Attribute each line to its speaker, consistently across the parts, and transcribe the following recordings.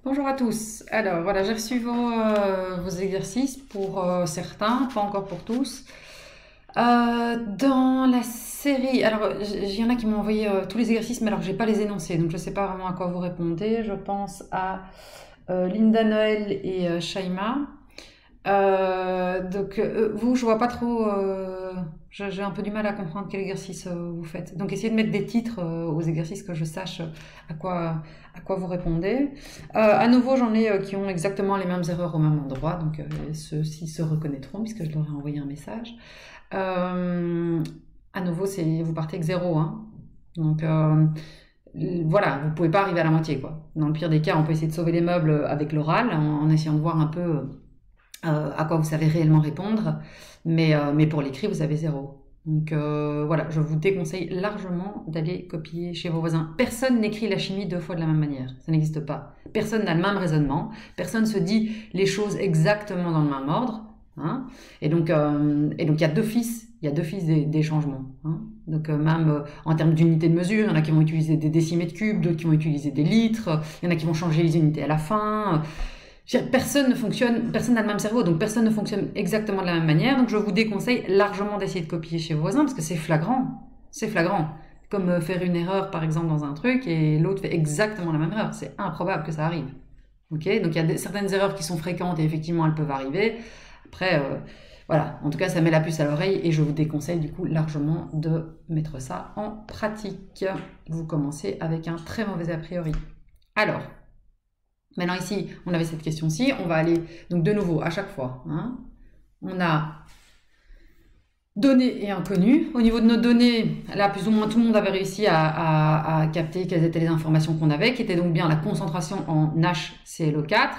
Speaker 1: Bonjour à tous. Alors voilà, j'ai reçu vos exercices pour certains, pas encore pour tous. Dans la série, alors il y en a qui m'ont envoyé tous les exercices, mais alors j'ai pas les énoncés, donc je sais pas vraiment à quoi vous répondez. Je pense à Linda Noël et Shaima. Vous, je vois pas trop. J'ai un peu du mal à comprendre quel exercice vous faites. Donc essayez de mettre des titres aux exercices que je sache à quoi vous répondez. À nouveau, j'en ai qui ont exactement les mêmes erreurs au même endroit, donc ceux-ci se reconnaîtront puisque je leur ai envoyé un message. À nouveau, vous partez avec zéro, hein. Donc voilà, vous pouvez pas arriver à la moitié, quoi. Dans le pire des cas, on peut essayer de sauver les meubles avec l'oral en essayant de voir un peu à quoi vous savez réellement répondre, mais pour l'écrit, vous avez zéro. Donc voilà, je vous déconseille largement d'aller copier chez vos voisins. Personne n'écrit la chimie deux fois de la même manière, ça n'existe pas. Personne n'a le même raisonnement, personne se dit les choses exactement dans le même ordre. Hein. Et donc il y a d'office, des changements. Hein. Donc même en termes d'unités de mesure, il y en a qui vont utiliser des décimètres cubes, d'autres qui vont utiliser des litres, il y en a qui vont changer les unités à la fin. Personne n'a le même cerveau, donc personne ne fonctionne exactement de la même manière. Donc je vous déconseille largement d'essayer de copier chez vos voisins parce que c'est flagrant. C'est flagrant. Comme faire une erreur par exemple dans un truc et l'autre fait exactement la même erreur. C'est improbable que ça arrive. Ok, donc il y a certaines erreurs qui sont fréquentes et effectivement elles peuvent arriver. Après, voilà, en tout cas ça met la puce à l'oreille et je vous déconseille du coup largement de mettre ça en pratique. Vous commencez avec un très mauvais a priori. Alors, maintenant ici, on avait cette question-ci, on va aller, donc de nouveau, à chaque fois, hein, on a données et inconnus. Au niveau de nos données, là, plus ou moins tout le monde avait réussi à capter quelles étaient les informations qu'on avait, qui étaient donc bien la concentration en HClO4,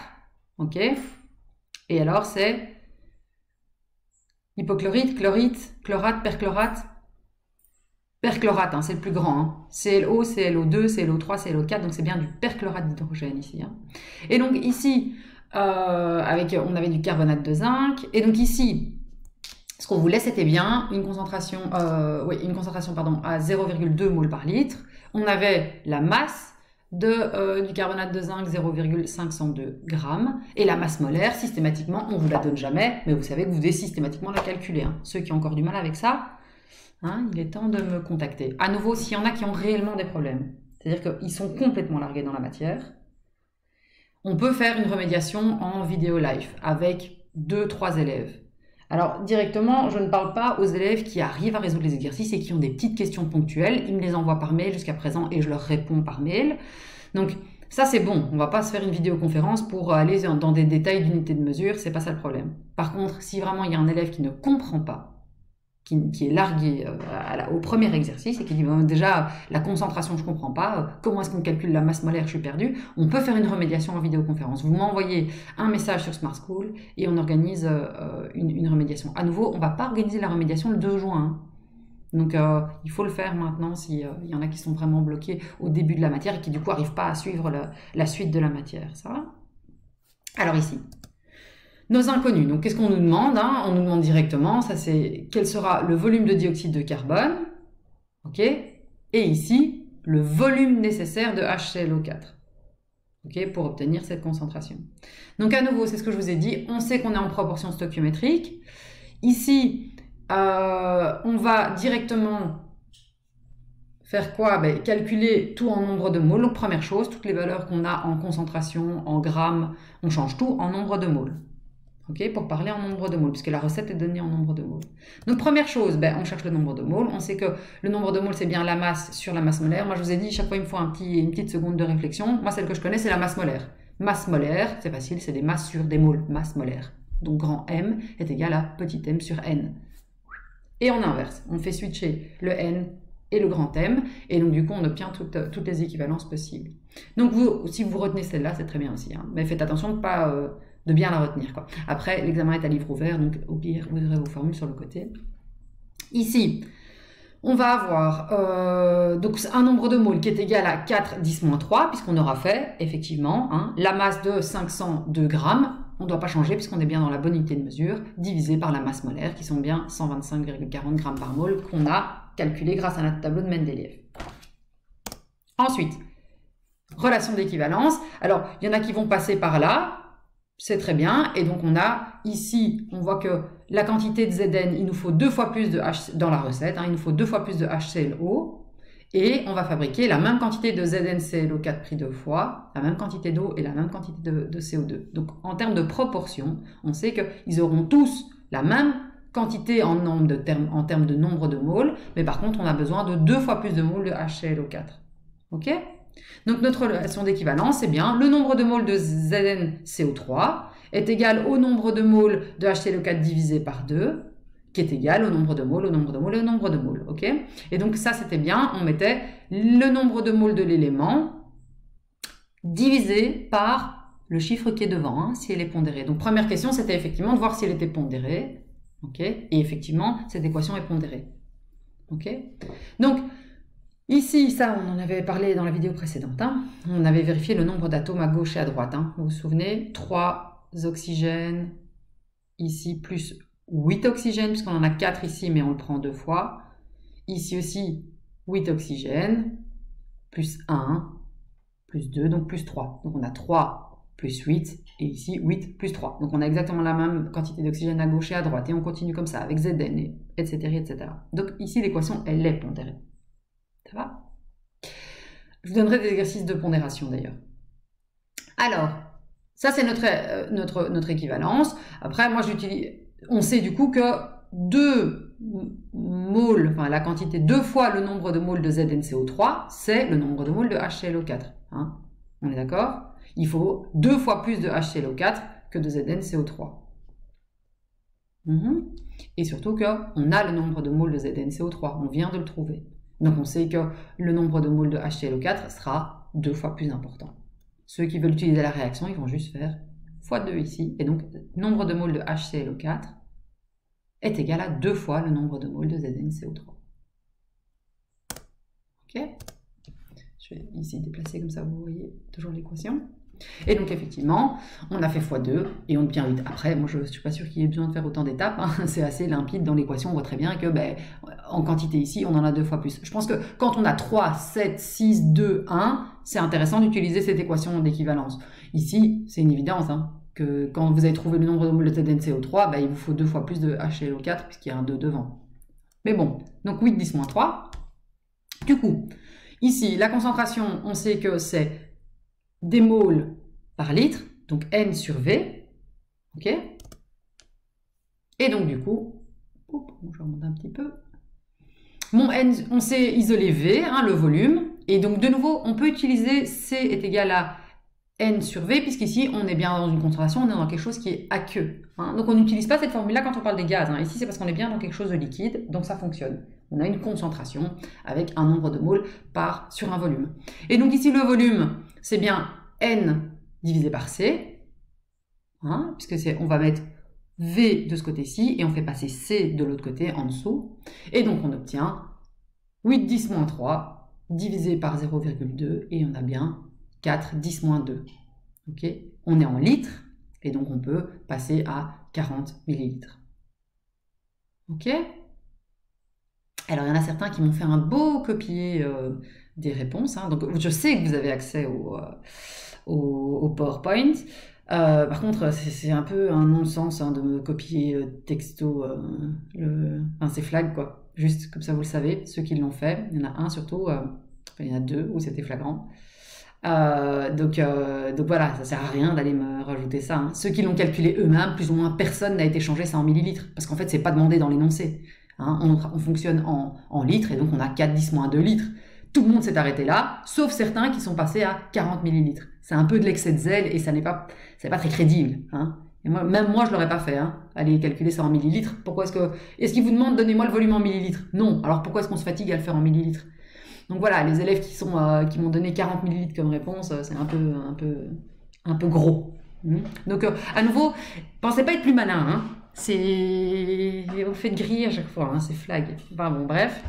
Speaker 1: ok. Et alors, c'est hypochlorite, chlorite, chlorate, perchlorate. Perchlorate, hein, c'est le plus grand. Hein. ClO, ClO2, ClO3, ClO4, donc c'est bien du perchlorate d'hydrogène ici. Hein. Et donc ici, on avait du carbonate de zinc. Et donc ici, ce qu'on voulait, c'était bien une concentration à 0,2 mol par litre. On avait la masse du carbonate de zinc, 0,502 grammes. Et la masse molaire, systématiquement, on ne vous la donne jamais, mais vous savez que vous devez systématiquement la calculer. Hein. Ceux qui ont encore du mal avec ça, hein, il est temps de me contacter. À nouveau, s'il y en a qui ont réellement des problèmes, c'est-à-dire qu'ils sont complètement largués dans la matière, on peut faire une remédiation en vidéo live avec 2-3 élèves. Alors directement, je ne parle pas aux élèves qui arrivent à résoudre les exercices et qui ont des petites questions ponctuelles. Ils me les envoient par mail jusqu'à présent et je leur réponds par mail. Donc ça c'est bon, on ne va pas se faire une vidéoconférence pour aller dans des détails d'unité de mesure, c'est pas ça le problème. Par contre, si vraiment il y a un élève qui ne comprend pas, qui est largué au premier exercice et qui dit déjà la concentration je comprends pas, comment est-ce qu'on calcule la masse molaire, je suis perdu, on peut faire une remédiation en vidéoconférence. Vous m'envoyez un message sur Smart School et on organise une remédiation. À nouveau, on va pas organiser la remédiation le 2 juin. Hein. Donc il faut le faire maintenant s'il y en a qui sont vraiment bloqués au début de la matière et qui du coup n'arrivent pas à suivre la suite de la matière. Ça va? Alors ici, nos inconnus, donc qu'est-ce qu'on nous demande, hein? On nous demande directement, ça c'est quel sera le volume de dioxyde de carbone, ok? Et ici, le volume nécessaire de HClO4, ok? Pour obtenir cette concentration. Donc à nouveau, c'est ce que je vous ai dit, on sait qu'on est en proportion stoichiométrique. Ici, on va directement faire quoi? Calculer tout en nombre de moles. Donc première chose, toutes les valeurs qu'on a en concentration, en grammes, on change tout en nombre de moles. Okay, pour parler en nombre de moles, puisque la recette est donnée en nombre de moles. Donc première chose, on cherche le nombre de moles. On sait que le nombre de moles, c'est bien la masse sur la masse molaire. Moi, je vous ai dit, chaque fois, il me faut une petite seconde de réflexion. Moi, celle que je connais, c'est la masse molaire. Masse molaire, c'est facile, c'est des masses sur des moles, masse molaire. Donc grand M est égal à petit m sur N. Et en inverse, on fait switcher le N et le grand M, et donc du coup, on obtient toutes les équivalences possibles. Donc si vous retenez celle-là, c'est très bien aussi. Hein. Mais faites attention de pas... de bien la retenir, quoi. Après, l'examen est à livre ouvert, donc au pire, vous aurez vos formules sur le côté. Ici, on va avoir donc un nombre de moles qui est égal à 4 10-3, puisqu'on aura fait, effectivement, hein, la masse de 502 grammes, on ne doit pas changer puisqu'on est bien dans la bonne unité de mesure, divisé par la masse molaire, qui sont bien 125,40 grammes par mole, qu'on a calculé grâce à notre tableau de Mendeleïev. Ensuite, relation d'équivalence. Alors, il y en a qui vont passer par là, c'est très bien. Et donc, on a ici, on voit que la quantité de Zn, il nous faut 2 fois plus de H dans la recette, hein, il nous faut 2 fois plus de HClO. Et on va fabriquer la même quantité de ZnClO4 pris 2 fois, la même quantité d'eau et la même quantité de CO2. Donc, en termes de proportion, on sait qu'ils auront tous la même quantité en termes de nombre de moles, mais par contre, on a besoin de 2 fois plus de moles de HClO4. OK? Donc, notre relation d'équivalence, c'est bien le nombre de moles de ZnCO3 est égal au nombre de moles de HClO4 divisé par 2, qui est égal au nombre de moles, au nombre de moles et au nombre de moles. OK? Et donc, ça, c'était bien. On mettait le nombre de moles de l'élément divisé par le chiffre qui est devant, hein, si elle est pondérée. Donc, première question, c'était effectivement de voir si elle était pondérée. OK? Et effectivement, cette équation est pondérée. OK? Donc, ici, ça, on en avait parlé dans la vidéo précédente. Hein. On avait vérifié le nombre d'atomes à gauche et à droite. Hein. Vous vous souvenez? 3 oxygènes, ici, plus 8 oxygènes, puisqu'on en a 4 ici, mais on le prend 2 fois. Ici aussi, 8 oxygènes, plus 1, plus 2, donc plus 3. Donc on a 3 plus 8, et ici 8 plus 3. Donc on a exactement la même quantité d'oxygène à gauche et à droite, et on continue comme ça, avec Zn, etc., etc. Donc ici, l'équation, elle est pondérée. Ça va? Je vous donnerai des exercices de pondération, d'ailleurs. Alors, ça, c'est notre équivalence. Après, moi, j'utilise... On sait du coup que 2 moles, enfin la quantité 2 fois le nombre de moles de ZnCO3, c'est le nombre de moles de HClO4. Hein, on est d'accord? Il faut 2 fois plus de HClO4 que de ZnCO3. Et surtout qu'on a le nombre de moles de ZnCO3, on vient de le trouver. Donc on sait que le nombre de moles de HClO4 sera 2 fois plus important. Ceux qui veulent utiliser la réaction, ils vont juste faire fois 2 ici, et donc nombre de moles de HClO4 est égal à 2 fois le nombre de moles de ZnCO3. Ok? Je vais ici déplacer comme ça, vous voyez toujours l'équation. Et donc effectivement, on a fait x2 et on obtient 8. Après, moi je ne suis pas sûre qu'il y ait besoin de faire autant d'étapes, hein. C'est assez limpide dans l'équation, on voit très bien que en quantité ici, on en a 2 fois plus. Je pense que quand on a 3, 7, 6, 2, 1, c'est intéressant d'utiliser cette équation d'équivalence. Ici, c'est une évidence, hein, que quand vous avez trouvé le nombre de moles de ZnCO3, il vous faut 2 fois plus de HClO4 puisqu'il y a un 2 devant. Mais bon, donc 8, 10, moins 3. Du coup, ici, la concentration, on sait que c'est des moles par litre, donc N sur V, ok? Et donc du coup, je remonte un petit peu. Mon N, on sait isoler V, hein, le volume, et donc de nouveau, on peut utiliser C est égal à N sur V, puisqu'ici, on est bien dans une concentration, on est dans quelque chose qui est aqueux. Hein. Donc on n'utilise pas cette formule-là quand on parle des gaz. Hein. Ici, c'est parce qu'on est bien dans quelque chose de liquide, donc ça fonctionne. On a une concentration avec un nombre de moles sur un volume. Et donc ici, le volume, c'est bien N divisé par C, hein, puisque on va mettre V de ce côté-ci, et on fait passer C de l'autre côté, en dessous. Et donc on obtient 8, 10, moins 3, divisé par 0,2, et on a bien 4, 10, moins 2. Okay, on est en litres, et donc on peut passer à 40 millilitres. Ok? Alors, il y en a certains qui m'ont fait un beau copier des réponses. Hein. Donc, je sais que vous avez accès au PowerPoint. Par contre, c'est un peu un non-sens hein, de me copier texto ces flags, quoi. Juste comme ça, vous le savez, ceux qui l'ont fait. Il y en a un surtout, il y en a 2 où c'était flagrant. Donc voilà, ça sert à rien d'aller me rajouter ça. Hein. Ceux qui l'ont calculé eux-mêmes, plus ou moins personne n'a été changé ça en millilitres. Parce qu'en fait, c'est pas demandé dans l'énoncé. Hein, on fonctionne en litres et donc on a 4, 10, moins 2 litres. Tout le monde s'est arrêté là, sauf certains qui sont passés à 40 millilitres. C'est un peu de l'excès de zèle et ça n'est pas très crédible. Hein. Et même moi, je l'aurais pas fait. Hein. Allez calculer ça en millilitres. Pourquoi est-ce qu'ils vous demandent donnez-moi le volume en millilitres? Non. Alors pourquoi est-ce qu'on se fatigue à le faire en millilitres? Donc voilà, les élèves qui m'ont donné 40 millilitres comme réponse, c'est un peu gros. Donc à nouveau, pensez pas être plus malin. Hein. On fait de griller à chaque fois, hein, c'est flag. Enfin bon, bref.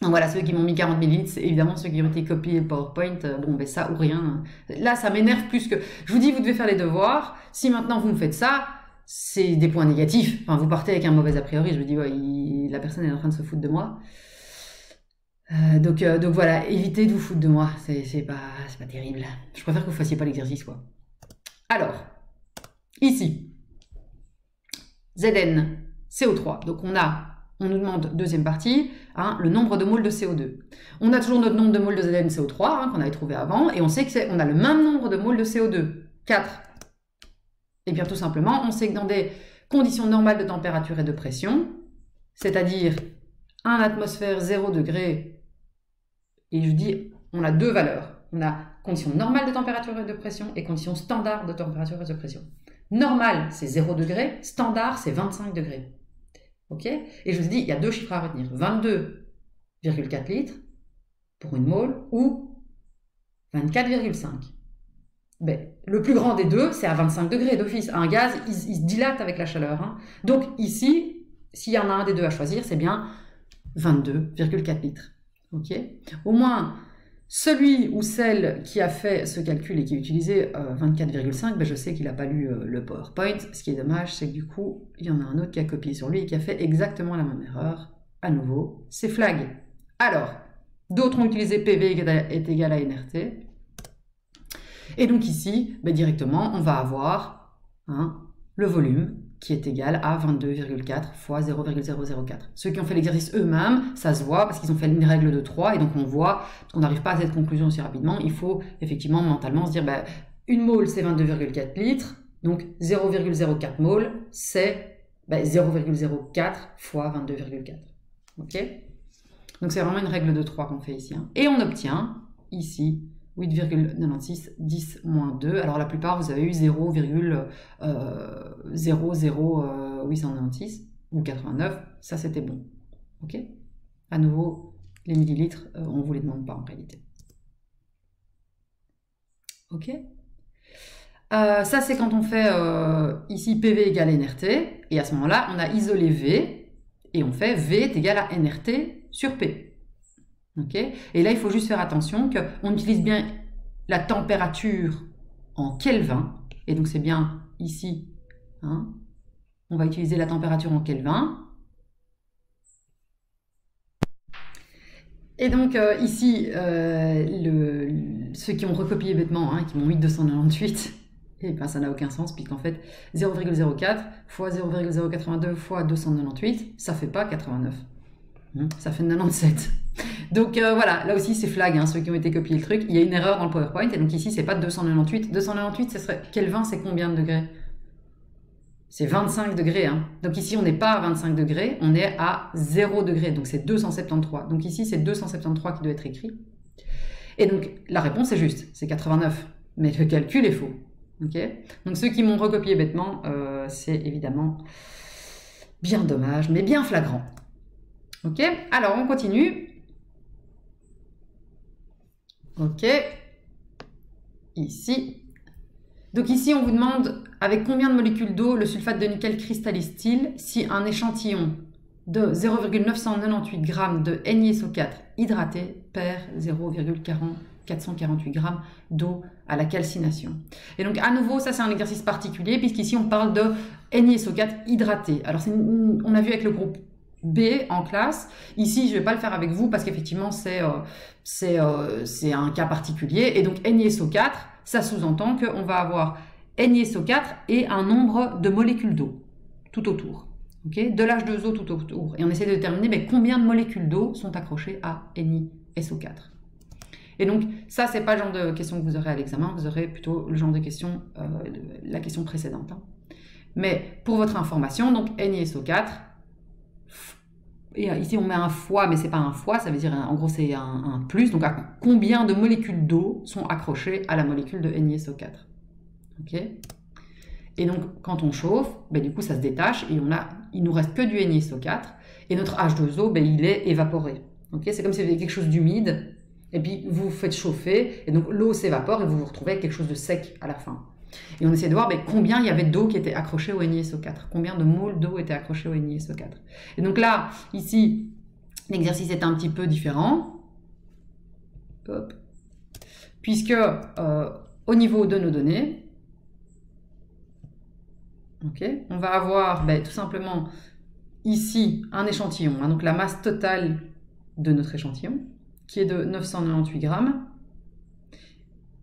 Speaker 1: Donc voilà, ceux qui m'ont mis 40 millilitres, c'est évidemment ceux qui ont été copiés PowerPoint, ça ou rien. Là, ça m'énerve plus que... Je vous dis, vous devez faire les devoirs. Si maintenant vous me faites ça, c'est des points négatifs. Enfin, vous partez avec un mauvais a priori, je vous dis, ouais, la personne est en train de se foutre de moi. Donc voilà, évitez de vous foutre de moi, c'est pas terrible. Je préfère que vous fassiez pas l'exercice, quoi. Alors, ici, Zn, CO3. Donc on nous demande, deuxième partie, hein, le nombre de moles de CO2. On a toujours notre nombre de moles de Zn CO3 hein, qu'on avait trouvé avant, et on sait qu'on a le même nombre de moles de CO2, 4. Et bien tout simplement, on sait que dans des conditions normales de température et de pression, c'est-à-dire 1 atmosphère 0 degré, et je dis, on a deux valeurs. On a conditions normales de température et de pression et conditions standards de température et de pression. Normal, c'est 0 degré, standard, c'est 25 degrés. Ok? Et je vous ai dit, il y a deux chiffres à retenir. 22,4 litres pour une mole ou 24,5. Ben, le plus grand des deux, c'est à 25 degrés d'office. Un gaz, il se dilate avec la chaleur. Hein. Donc ici, s'il y en a un des deux à choisir, c'est bien 22,4 litres. Ok? Au moins, celui ou celle qui a fait ce calcul et qui a utilisé 24,5, ben je sais qu'il n'a pas lu le PowerPoint. Ce qui est dommage, c'est que du coup, il y en a un autre qui a copié sur lui et qui a fait exactement la même erreur. À nouveau, c'est flag. Alors, d'autres ont utilisé PV est égal à NRT. Et donc ici, ben directement, on va avoir hein, le volume qui est égal à 22,4 fois 0,004. Ceux qui ont fait l'exercice eux-mêmes, ça se voit parce qu'ils ont fait une règle de 3 et donc on voit, parce qu'on n'arrive pas à cette conclusion aussi rapidement, il faut effectivement mentalement se dire, ben, une mole c'est 22,4 litres, donc 0,04 mole c'est ben, 0,04 fois 22,4. Ok? Donc c'est vraiment une règle de 3 qu'on fait ici. Hein. Et on obtient ici 8,96, 10 moins 2. Alors la plupart, vous avez eu 0,00896 ou 89. Ça, c'était bon. Ok? À nouveau, les millilitres, on ne vous les demande pas en réalité. Ok? Ça, c'est quand on fait ici PV égale NRT. Et à ce moment-là, on a isolé V. Et on fait V est égal à NRT sur P. Okay. Et là, il faut juste faire attention qu'on utilise bien la température en Kelvin. Et donc, c'est bien ici. Hein, on va utiliser la température en Kelvin. Et donc, ici, ceux qui ont recopié bêtement, hein, qui m'ont mis 298, et ben, ça n'a aucun sens, puisqu'en fait, 0,04 fois 0,082 fois 298, ça ne fait pas 89. Ça fait 97. Donc voilà, là aussi c'est flag, hein, ceux qui ont été copiés le truc. Il y a une erreur dans le PowerPoint, et donc ici c'est pas 298. 298, ce serait Kelvin, c'est combien de degrés? C'est 25 degrés. Hein. Donc ici on n'est pas à 25 degrés, on est à 0 degré, donc c'est 273. Donc ici c'est 273 qui doit être écrit. Et donc la réponse est juste, c'est 89. Mais le calcul est faux. Okay, donc ceux qui m'ont recopié bêtement, c'est évidemment bien dommage, mais bien flagrant. Ok, alors on continue. Ok, ici. Donc ici, on vous demande avec combien de molécules d'eau le sulfate de nickel cristallise-t-il si un échantillon de 0,998 g de NiSO4 hydraté perd 0,448 g d'eau à la calcination. Et donc à nouveau, ça c'est un exercice particulier puisqu'ici on parle de NiSO4 hydraté. Alors on a vu avec le groupe B en classe. Ici, je ne vais pas le faire avec vous parce qu'effectivement, c'est un cas particulier. Et donc, NiSO4, ça sous-entend qu'on va avoir NiSO4 et un nombre de molécules d'eau tout autour. Okay, de l'H2O tout autour. Et on essaie de déterminer mais combien de molécules d'eau sont accrochées à NiSO4. Et donc, ça, c'est pas le genre de question que vous aurez à l'examen. Vous aurez plutôt le genre de question, la question précédente. Hein. Mais pour votre information, donc NiSO4, et ici on met un fois, mais c'est pas un fois, ça veut dire en gros c'est un plus, donc à combien de molécules d'eau sont accrochées à la molécule de NiSO4. Ok. Et donc quand on chauffe, ben, du coup ça se détache et il nous reste que du NiSO4 et notre H2O ben, il est évaporé. Okay, c'est comme si vous aviez quelque chose d'humide et puis vous faites chauffer et donc l'eau s'évapore et vous vous retrouvez avec quelque chose de sec à la fin. Et on essaie de voir ben, combien il y avait d'eau qui était accrochée au NiSO4, combien de moles d'eau étaient accrochés au NiSO4. Et donc là, ici, l'exercice est un petit peu différent, hop, puisque au niveau de nos données, okay, on va avoir ben, tout simplement ici un échantillon, hein, donc la masse totale de notre échantillon, qui est de 998 grammes.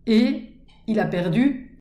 Speaker 1: Et il a perdu